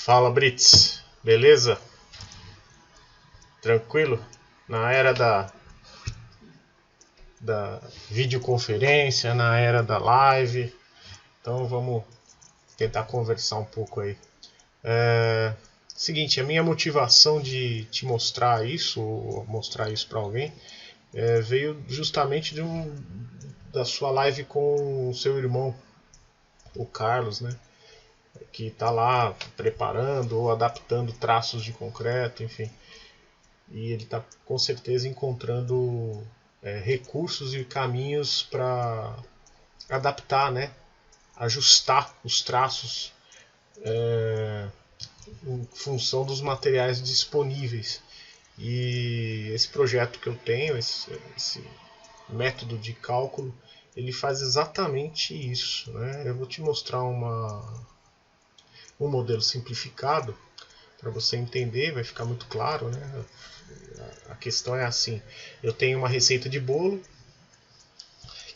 Fala, Brits, beleza? Tranquilo? Na era da videoconferência, na era da live, então vamos tentar conversar um pouco aí. Seguinte, a minha motivação de te mostrar isso, ou mostrar isso para alguém, veio justamente da sua live com o seu irmão, o Carlos, né? Que está lá preparando ou adaptando traços de concreto, enfim. E ele está com certeza encontrando recursos e caminhos para adaptar, né? Ajustar os traços em função dos materiais disponíveis. E esse projeto que eu tenho, esse método de cálculo, ele faz exatamente isso, né? Eu vou te mostrar um modelo simplificado para você entender, vai ficar muito claro, né? A questão é assim: eu tenho uma receita de bolo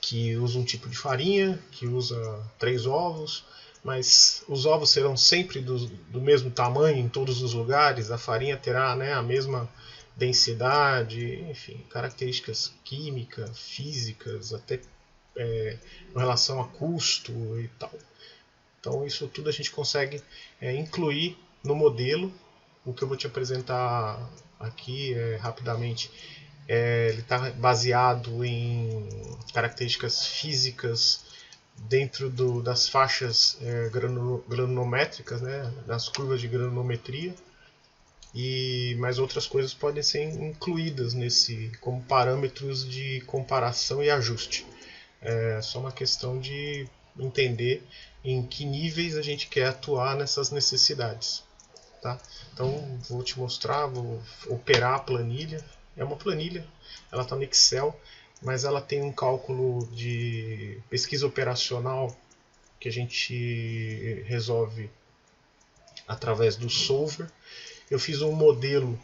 que usa um tipo de farinha, que usa 3 ovos, mas os ovos serão sempre do mesmo tamanho em todos os lugares, a farinha terá, né, a mesma densidade, enfim, características químicas, físicas, até com relação a custo e tal. Então isso tudo a gente consegue incluir no modelo. O que eu vou te apresentar aqui rapidamente, ele está baseado em características físicas dentro das faixas granulométricas, né, das curvas de granulometria, mas outras coisas podem ser incluídas como parâmetros de comparação e ajuste. É só uma questão de entender em que níveis a gente quer atuar nessas necessidades. Tá? Então vou te mostrar, vou operar a planilha. É uma planilha, ela está no Excel, mas ela tem um cálculo de pesquisa operacional que a gente resolve através do Solver. Eu fiz um modelo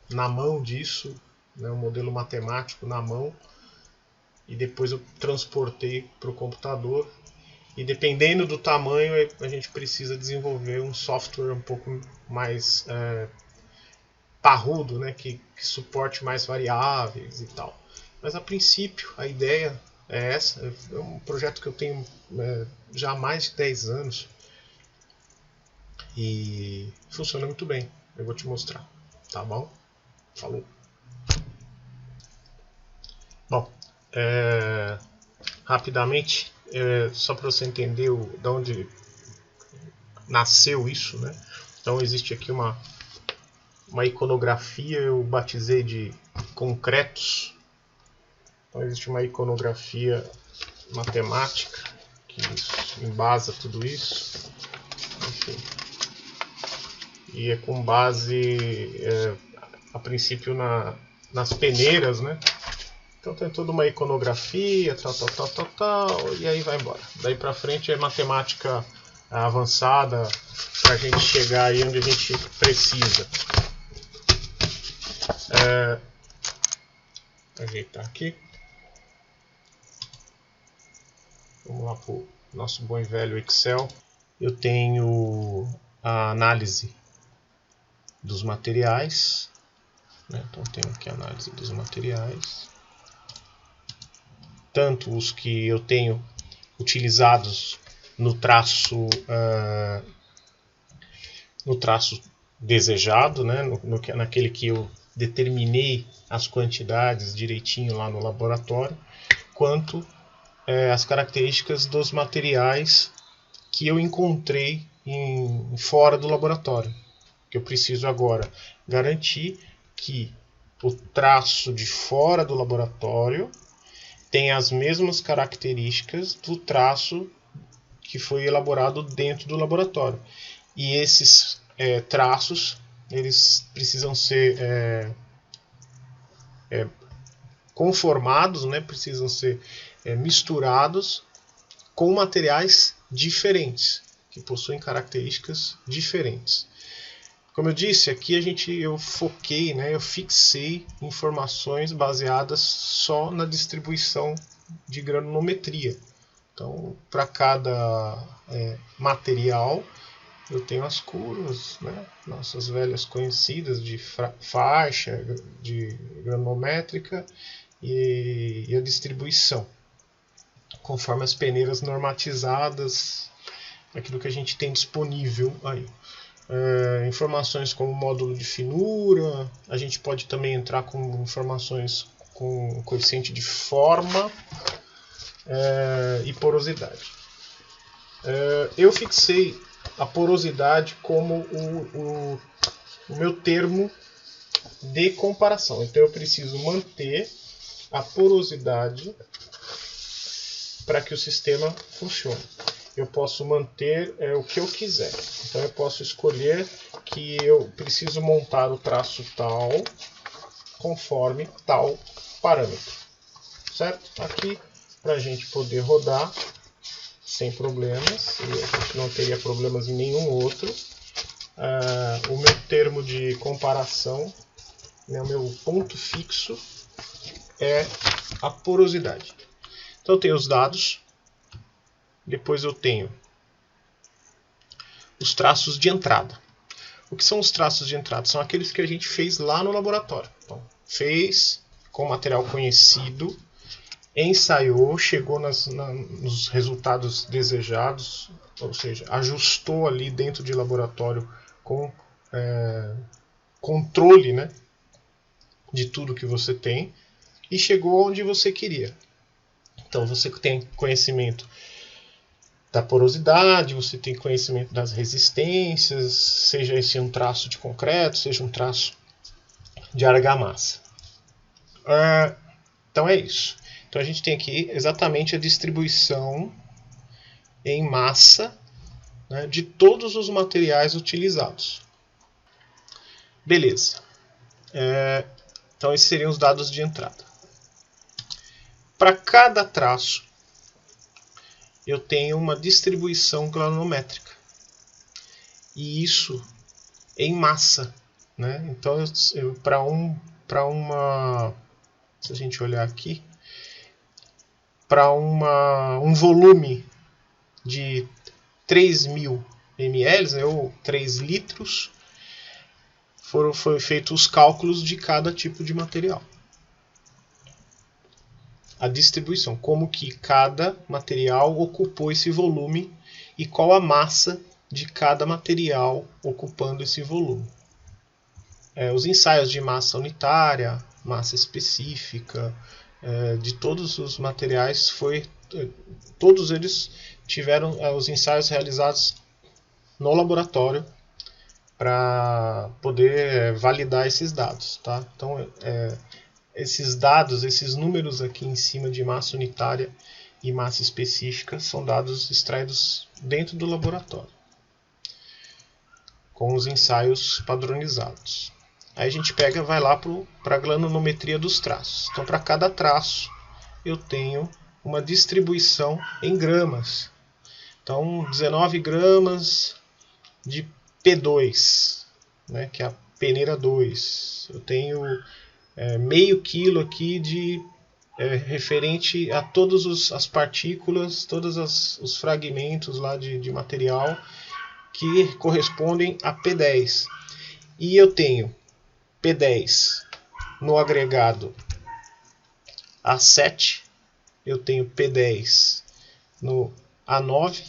na mão disso, né, um modelo matemático na mão, e depois eu transportei para o computador. E dependendo do tamanho, a gente precisa desenvolver um software um pouco mais parrudo, né, que suporte mais variáveis e tal. Mas a princípio, a ideia é essa. É um projeto que eu tenho já há mais de 10 anos e funciona muito bem. Eu vou te mostrar, tá bom? Falou! Bom, rapidamente, só para você entender de onde nasceu isso, né? Então existe aqui uma iconografia, eu batizei de concretos. Então existe uma iconografia matemática que embasa tudo isso. Enfim. E é com base, a princípio, nas peneiras, né? Então tem toda uma iconografia, tal, e aí vai embora. Daí para frente é matemática avançada para a gente chegar aí onde a gente precisa. Ajeitar aqui. Vamos lá para o nosso bom e velho Excel. Eu tenho a análise dos materiais, né? Então tenho aqui a análise dos materiais, tanto os que eu tenho utilizados no traço desejado, né? Naquele que eu determinei as quantidades direitinho lá no laboratório, quanto as características dos materiais que eu encontrei fora do laboratório. Que eu preciso agora garantir que o traço de fora do laboratório tem as mesmas características do traço que foi elaborado dentro do laboratório. E esses traços, eles precisam ser conformados, né? Precisam ser misturados com materiais diferentes, que possuem características diferentes. Como eu disse, aqui eu foquei, né, eu fixei informações baseadas só na distribuição de granulometria. Então, para cada material, eu tenho as curvas, né? Nossas velhas conhecidas de faixa, de granométrica e a distribuição, conforme as peneiras normatizadas, aquilo que a gente tem disponível aí. Informações como módulo de finura, a gente pode também entrar com informações com coeficiente de forma e porosidade. Eu fixei a porosidade como o meu termo de comparação. Então eu preciso manter a porosidade para que o sistema funcione. Eu posso manter o que eu quiser. Então eu posso escolher que eu preciso montar o traço tal conforme tal parâmetro. Certo? Aqui, para a gente poder rodar sem problemas, e a gente não teria problemas em nenhum outro, o meu termo de comparação, né, o meu ponto fixo é a porosidade. Então eu tenho os dados, depois eu tenho os traços de entrada. O que são os traços de entrada? São aqueles que a gente fez lá no laboratório. Então, fez com material conhecido, ensaiou, chegou nos resultados desejados, ou seja, ajustou ali dentro de laboratório com controle, né, de tudo que você tem e chegou onde você queria. Então você tem conhecimento da porosidade, você tem conhecimento das resistências, seja esse um traço de concreto, seja um traço de argamassa. Então é isso. Então a gente tem aqui exatamente a distribuição em massa, né, de todos os materiais utilizados. Beleza. Então esses seriam os dados de entrada. Para cada traço, eu tenho uma distribuição granométrica. E isso em massa, né? Então, para uma... Se a gente olhar aqui, para um volume de 3.000 ml, né, ou 3 litros, foram feitos os cálculos de cada tipo de material. A distribuição, como que cada material ocupou esse volume e qual a massa de cada material ocupando esse volume. Os ensaios de massa unitária, massa específica, de todos os materiais, todos eles tiveram os ensaios realizados no laboratório para poder validar esses dados. Tá? Então, esses dados, esses números aqui em cima de massa unitária e massa específica são dados extraídos dentro do laboratório, com os ensaios padronizados. Aí a gente vai lá para a granulometria dos traços. Então, para cada traço, eu tenho uma distribuição em gramas. Então, 19 gramas de P2, né, que é a peneira 2. Eu tenho meio quilo aqui de referente a todas as partículas, todos os fragmentos lá de material que correspondem a P10. E eu tenho P10 no agregado A7, eu tenho P10 no A9,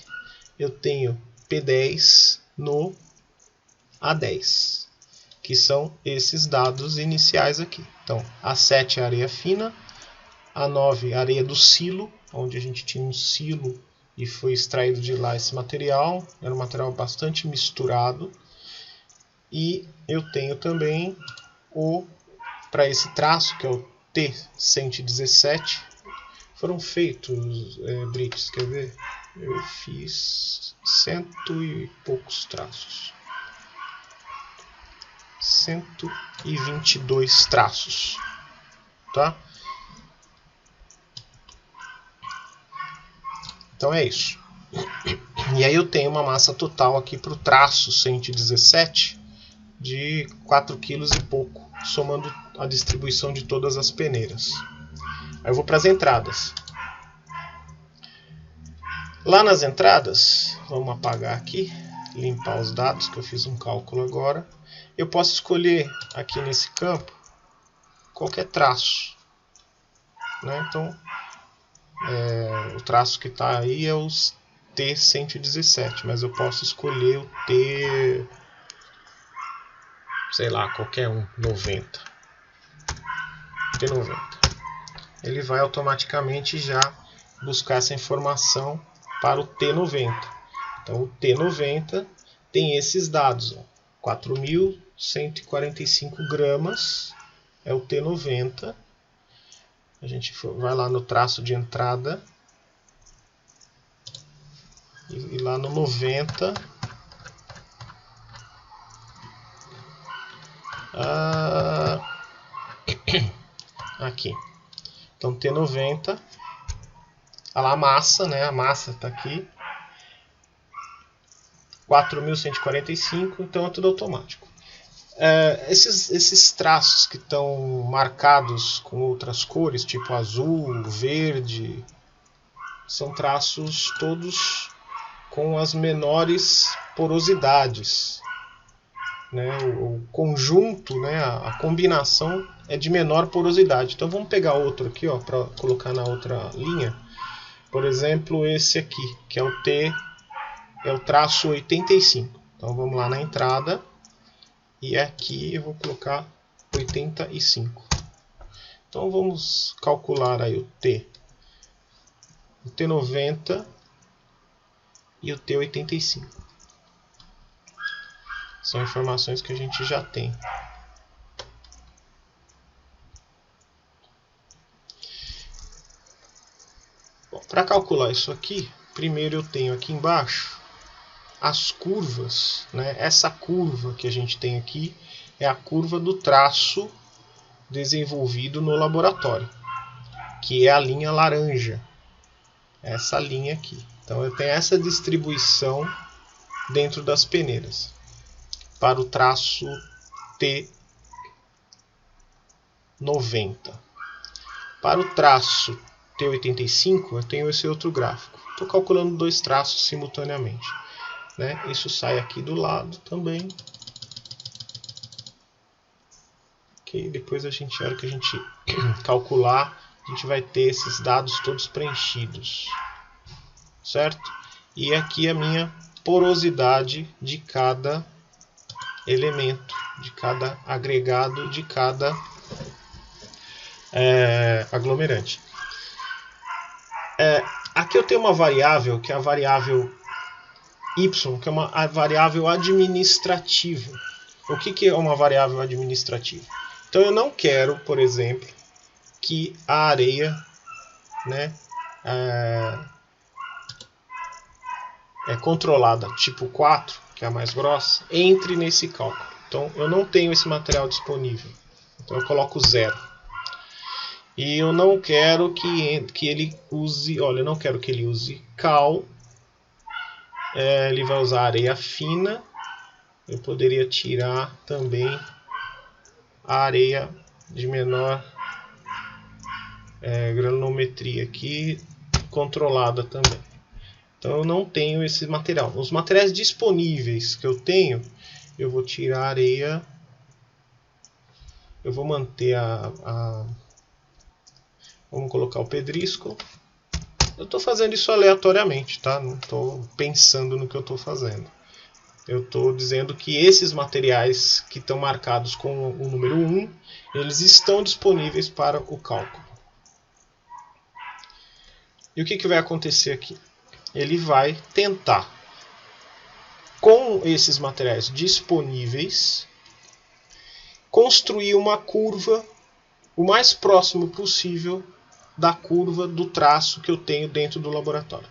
eu tenho P10 no A10, que são esses dados iniciais aqui. Então, A7 é areia fina, A9 areia do silo, onde a gente tinha um silo e foi extraído de lá esse material, era um material bastante misturado. E eu tenho também para esse traço, que é o T117, foram feitos, Brits, quer ver? Eu fiz 100 e poucos traços. 122 traços, tá? Então é isso. E aí eu tenho uma massa total aqui para o traço 117 de 4 kg e pouco, somando a distribuição de todas as peneiras. Aí eu vou para as entradas. Lá nas entradas, vamos apagar aqui, limpar os dados, que eu fiz um cálculo agora. Eu posso escolher aqui nesse campo qualquer traço, né? Então, o traço que está aí é os T117, mas eu posso escolher o T, sei lá, qualquer um, 90. T90. Ele vai automaticamente já buscar essa informação para o T90. Então o T90 tem esses dados, 4.145 gramas é o T90. A gente vai lá no traço de entrada e lá no 90 aqui. Então T90, olha lá a massa, né? A massa está aqui, 4.145, então é tudo automático. Esses traços que estão marcados com outras cores, tipo azul, verde, são traços todos com as menores porosidades, né? O conjunto, né? A combinação é de menor porosidade. Então vamos pegar outro aqui, para colocar na outra linha. Por exemplo, esse aqui, que é o traço 85. Então vamos lá na entrada. E aqui eu vou colocar 85. Então vamos calcular aí o T90 e o T85. São informações que a gente já tem. Para calcular isso aqui, primeiro eu tenho aqui embaixo as curvas, né? Essa curva que a gente tem aqui é a curva do traço desenvolvido no laboratório, que é a linha laranja, essa linha aqui. Então eu tenho essa distribuição dentro das peneiras para o traço T90. Para o traço T85 eu tenho esse outro gráfico. Estou calculando dois traços simultaneamente, né? Isso sai aqui do lado também. Okay, depois a hora que a gente calcular, a gente vai ter esses dados todos preenchidos, certo? E aqui a minha porosidade de cada elemento, de cada agregado, de cada aglomerante. Aqui eu tenho uma variável, que é a variável y, que é uma variável administrativa. O que é uma variável administrativa? Então eu não quero, por exemplo, que a areia, né, controlada tipo 4, que é a mais grossa, entre nesse cálculo. Então eu não tenho esse material disponível. Então eu coloco 0. E eu não quero que ele use, olha, eu não quero que ele use cal. Ele vai usar areia fina. Eu poderia tirar também a areia de menor granulometria aqui, controlada também. Então eu não tenho esse material. Os materiais disponíveis que eu tenho, eu vou tirar a areia. Eu vou manter vamos colocar o pedrisco. Eu estou fazendo isso aleatoriamente, tá? Não estou pensando no que eu estou fazendo. Eu estou dizendo que esses materiais que estão marcados com o número 1, eles estão disponíveis para o cálculo. E o que vai acontecer aqui? Ele vai tentar, com esses materiais disponíveis, construir uma curva o mais próximo possível da curva do traço que eu tenho dentro do laboratório,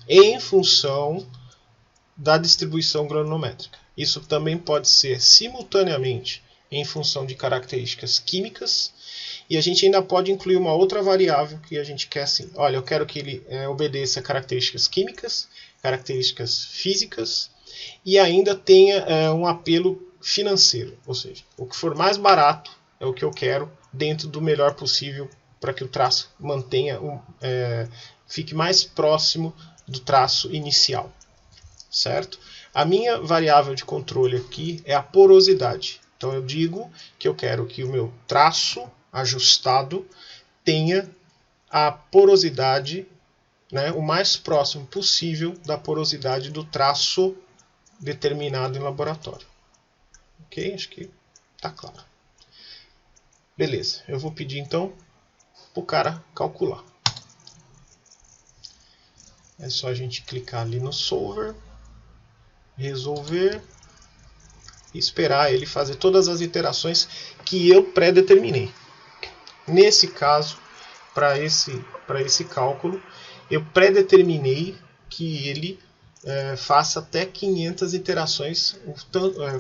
em função da distribuição granulométrica. Isso também pode ser simultaneamente em função de características químicas, e a gente ainda pode incluir uma outra variável que a gente quer assim, olha, eu quero que ele obedeça a características químicas, características físicas, e ainda tenha um apelo financeiro, ou seja, o que for mais barato é o que eu quero dentro do melhor possível para que o traço fique mais próximo do traço inicial, certo? A minha variável de controle aqui é a porosidade. Então eu digo que eu quero que o meu traço ajustado tenha a porosidade, né, o mais próximo possível da porosidade do traço determinado em laboratório. Ok? Acho que está claro. Beleza, eu vou pedir então para o cara calcular. É só a gente clicar ali no Solver, resolver e esperar ele fazer todas as iterações que eu pré-determinei. Nesse caso, para esse cálculo, eu pré-determinei que ele faça até 500 iterações,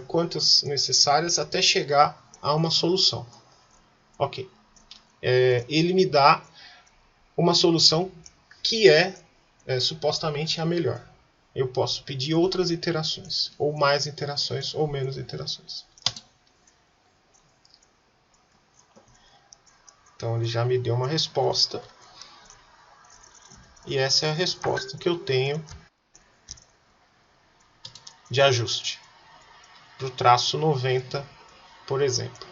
quantas necessárias, até chegar a uma solução. Ok. Ele me dá uma solução que é supostamente a melhor. Eu posso pedir outras iterações, ou mais iterações, ou menos iterações. Então ele já me deu uma resposta. E essa é a resposta que eu tenho de ajuste para o traço 90, por exemplo.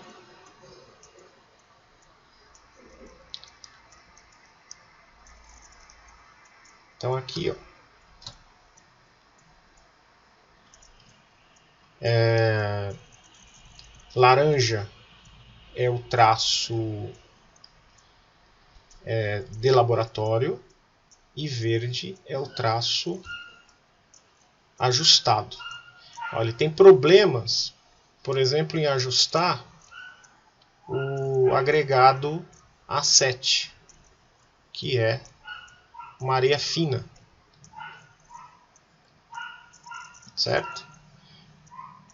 Então aqui, ó, laranja é o traço de laboratório e verde é o traço ajustado. Ó, ele tem problemas, por exemplo, em ajustar o agregado A7, que é uma areia fina, certo?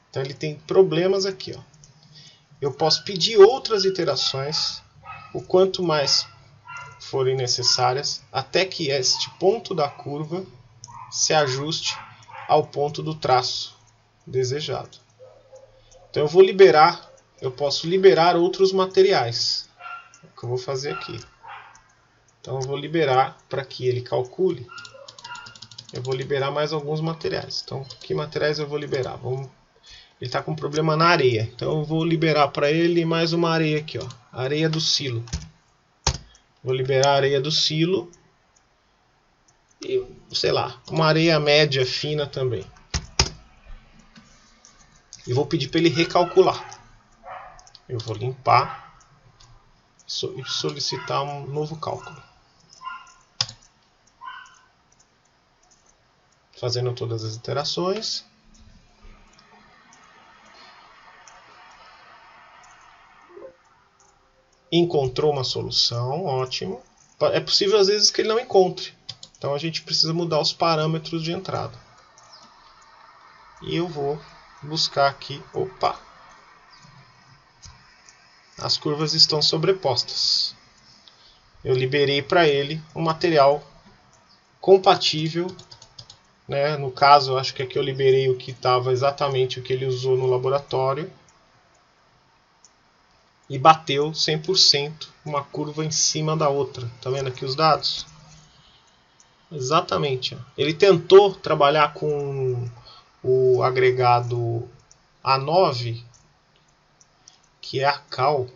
Então ele tem problemas aqui, ó. Eu posso pedir outras iterações, o quanto mais forem necessárias, até que este ponto da curva se ajuste ao ponto do traço desejado. Então eu posso liberar outros materiais. É o que eu vou fazer aqui. Então eu vou liberar para que ele calcule. Eu vou liberar mais alguns materiais. Então, que materiais eu vou liberar? Ele está com problema na areia. Então eu vou liberar para ele mais uma areia aqui, ó. Areia do silo. Vou liberar a areia do silo. E, sei lá, uma areia média fina também. E vou pedir para ele recalcular. Eu vou limpar e solicitar um novo cálculo. Fazendo todas as iterações. Encontrou uma solução, ótimo. É possível às vezes que ele não encontre. Então a gente precisa mudar os parâmetros de entrada. E eu vou buscar aqui, opa, as curvas estão sobrepostas. Eu liberei para ele um material compatível, né? No caso, acho que aqui eu liberei o que estava exatamente o que ele usou no laboratório. E bateu 100% uma curva em cima da outra. Tá vendo aqui os dados? Exatamente. Ele tentou trabalhar com o agregado A9, que é a cal,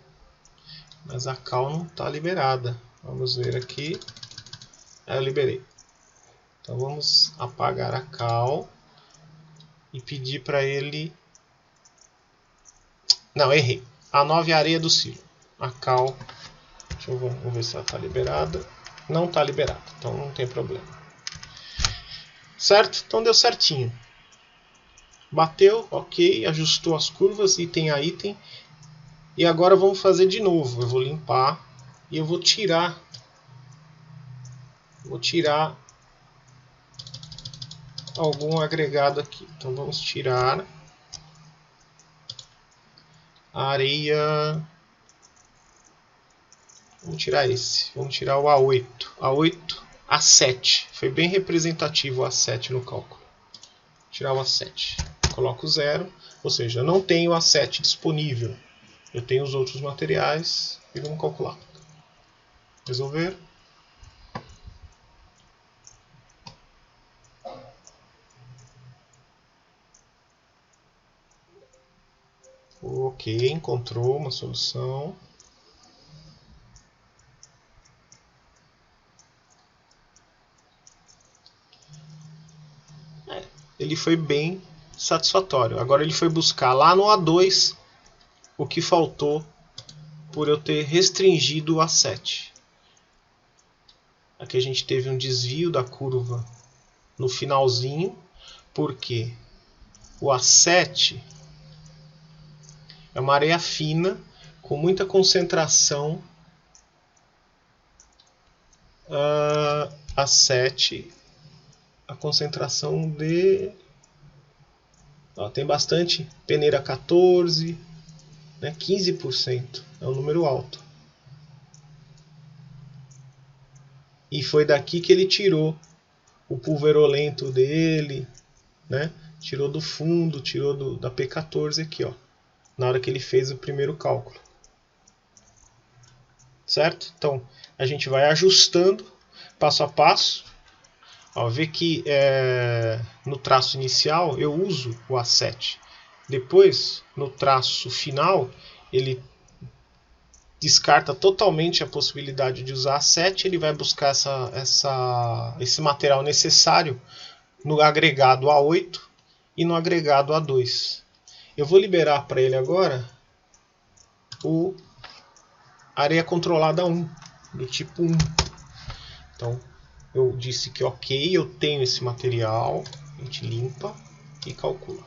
mas a cal não está liberada. Vamos ver aqui. Eu liberei. Então vamos apagar a cal e pedir para ele... Não, errei. A9 é a areia do silo. A cal, vamos ver se ela está liberada. Não está liberada, então não tem problema. Certo? Então deu certinho. Bateu, ok, ajustou as curvas, item a item. E agora vamos fazer de novo. Eu vou limpar e eu vou tirar. Algum agregado aqui. Então vamos tirar a areia. Vamos tirar esse. Vamos tirar o A8. A7. Foi bem representativo o A7 no cálculo. Vou tirar o A7. Coloco 0. Ou seja, eu não tenho o A7 disponível. Eu tenho os outros materiais e vamos calcular. Resolver. Ok, encontrou uma solução. Ele foi bem satisfatório. Agora ele foi buscar lá no A2 o que faltou por eu ter restringido o A7. Aqui a gente teve um desvio da curva no finalzinho, porque o A7 é uma areia fina com muita concentração. A7, a concentração de... tem bastante peneira 14, né, 15%, é um número alto. E foi daqui que ele tirou o pulverolento dele, né? Tirou do fundo, tirou da P14 aqui, ó, na hora que ele fez o primeiro cálculo. Certo? Então, a gente vai ajustando passo a passo. Ó, vê que no traço inicial eu uso o A7. Depois, no traço final, ele descarta totalmente a possibilidade de usar A7. Ele vai buscar esse material necessário no agregado A8 e no agregado A2. Eu vou liberar para ele agora o areia controlada 1, do tipo 1. Então, eu disse que ok, eu tenho esse material, a gente limpa e calcula.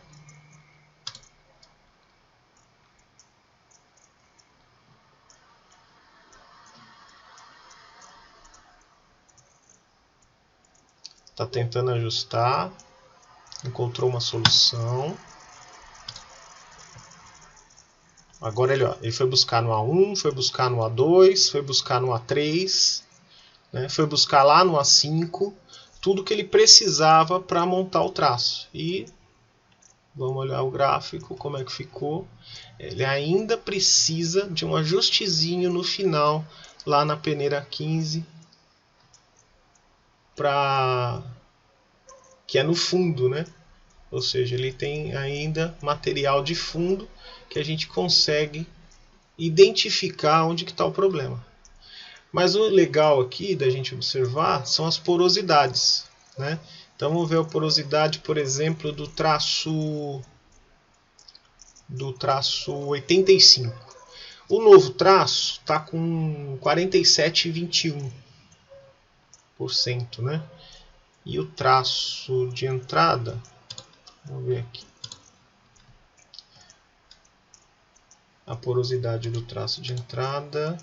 Está tentando ajustar, encontrou uma solução. Agora ele foi buscar no A1, foi buscar no A2, foi buscar no A3, né, foi buscar lá no A5, tudo que ele precisava para montar o traço. E vamos olhar o gráfico, como é que ficou. Ele ainda precisa de um ajustezinho no final, lá na peneira 15, que é no fundo, né? Ou seja, ele tem ainda material de fundo que a gente consegue identificar onde que está o problema. Mas o legal aqui da gente observar são as porosidades, né? Então vamos ver a porosidade, por exemplo, do traço 85. O novo traço está com 47,21%, né? E o traço de entrada, vamos ver aqui. A porosidade do traço de entrada.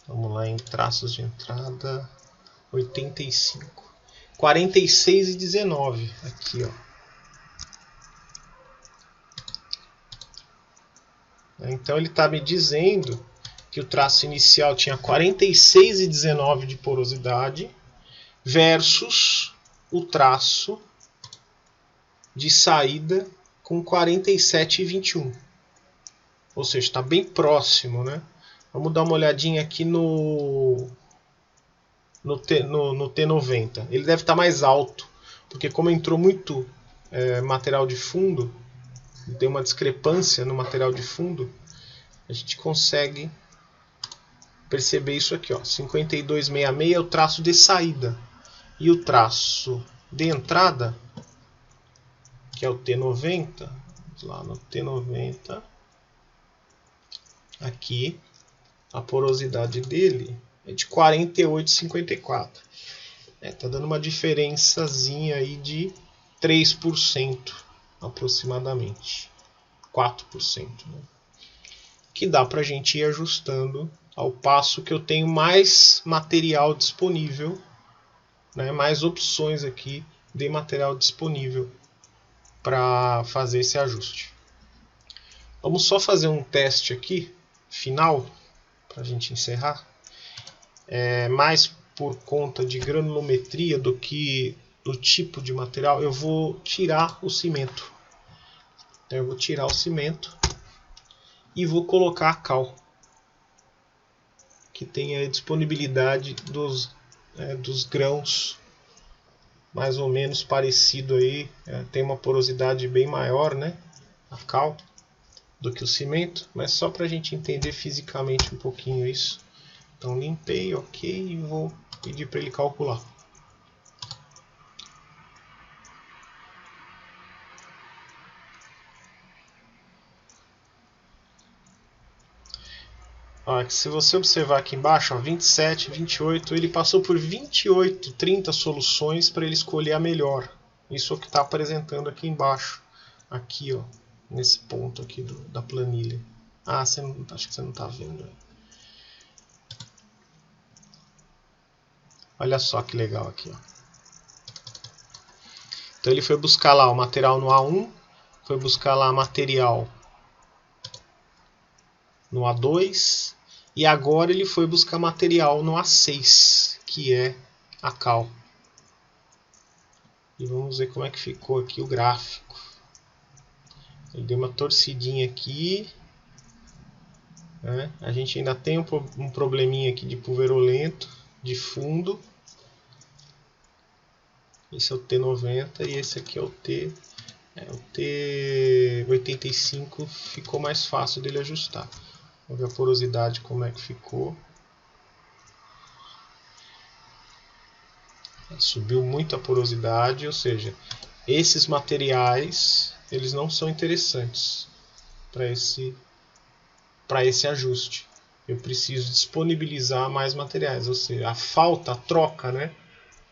Vamos lá em traços de entrada. 85. 46,19. Aqui, ó. Então ele está me dizendo que o traço inicial tinha 46,19 de porosidade versus o traço de saída com 47,21. Ou seja, está bem próximo, né? Vamos dar uma olhadinha aqui no T90. Ele deve estar mais alto, porque como entrou muito material de fundo, tem uma discrepância no material de fundo, a gente consegue perceber isso aqui, ó. 52,66 é o traço de saída. E o traço de entrada, que é o T90, vamos lá no T90, aqui, a porosidade dele é de 48,54. Tá dando uma diferençazinha aí de 3% aproximadamente. 4%. Né? Que dá para a gente ir ajustando ao passo que eu tenho mais material disponível, né? Mais opções aqui de material disponível para fazer esse ajuste. Vamos só fazer um teste aqui, final, para a gente encerrar. Mais por conta de granulometria do que do tipo de material, eu vou tirar o cimento. Então eu vou tirar o cimento e vou colocar a cal, que tem a disponibilidade dos grãos mais ou menos parecido aí, tem uma porosidade bem maior, né, a cal, do que o cimento, mas só para a gente entender fisicamente um pouquinho isso. Então limpei, ok, e vou pedir para ele calcular. Olha, se você observar aqui embaixo, ó, 27, 28, ele passou por 28, 30 soluções para ele escolher a melhor. Isso é o que está apresentando aqui embaixo, aqui, ó, nesse ponto aqui da planilha. Ah, acho que você não está vendo. Olha só que legal aqui, ó. Então ele foi buscar lá o material no A1, foi buscar lá material no A2 e agora ele foi buscar material no A6, que é a cal. E vamos ver como é que ficou aqui o gráfico. Ele deu uma torcidinha aqui, né? A gente ainda tem um probleminha aqui de pulverulento de fundo. Esse é o T90 e esse aqui é o o T85 ficou mais fácil dele ajustar. Vamos ver a porosidade como é que ficou. Subiu muito a porosidade, ou seja, esses materiais eles não são interessantes para esse ajuste. Eu preciso disponibilizar mais materiais, ou seja, a falta, a troca, né,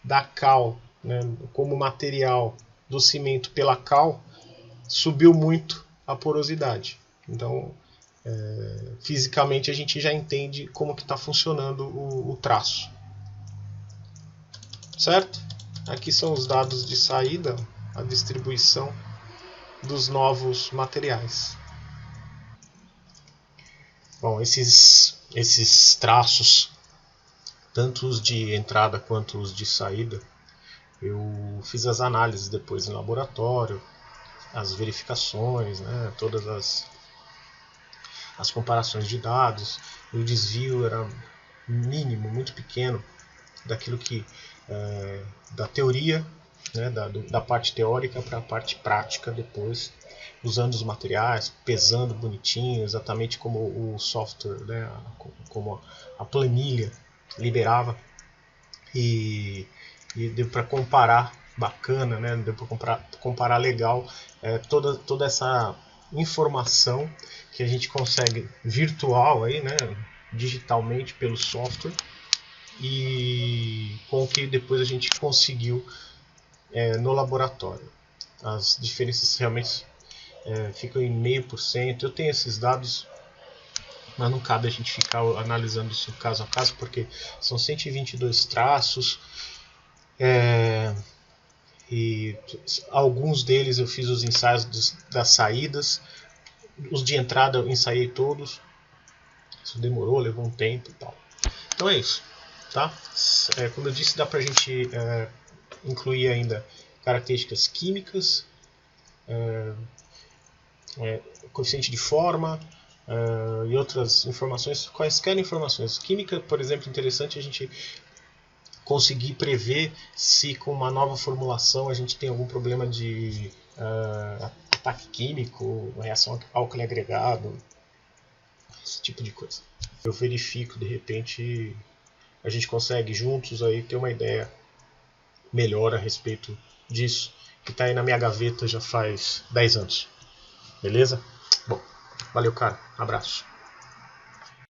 da cal, né, como material do cimento pela cal, subiu muito a porosidade. Então, fisicamente a gente já entende como que está funcionando o traço. Certo? Aqui são os dados de saída, a distribuição dos novos materiais. Bom, esses traços, tanto os de entrada quanto os de saída, eu fiz as análises depois em laboratório, as verificações, né, todas as comparações de dados. O desvio era mínimo, muito pequeno, daquilo que da teoria, né, da parte teórica para a parte prática depois, usando os materiais, pesando bonitinho, exatamente como o software, né, como a planilha liberava, e deu para comparar bacana, né, deu para comparar legal toda essa informação que a gente consegue virtual aí, né, digitalmente pelo software, e com o que depois a gente conseguiu no laboratório. As diferenças realmente ficam em 0,5%. Eu tenho esses dados, mas não cabe a gente ficar analisando isso caso a caso, porque são 122 traços, e alguns deles eu fiz os ensaios das saídas, os de entrada eu ensaiei todos. Isso demorou, levou um tempo e tal. Então é isso. Tá? Como eu disse, dá para a gente incluir ainda características químicas, coeficiente de forma e outras informações, quaisquer informações. Química, por exemplo, interessante a gente conseguir prever se com uma nova formulação a gente tem algum problema de ataque químico, reação álcool agregado, esse tipo de coisa. Eu verifico, de repente a gente consegue juntos aí ter uma ideia melhor a respeito disso, que está aí na minha gaveta já faz 10 anos. Beleza? Bom, valeu, cara. Abraço.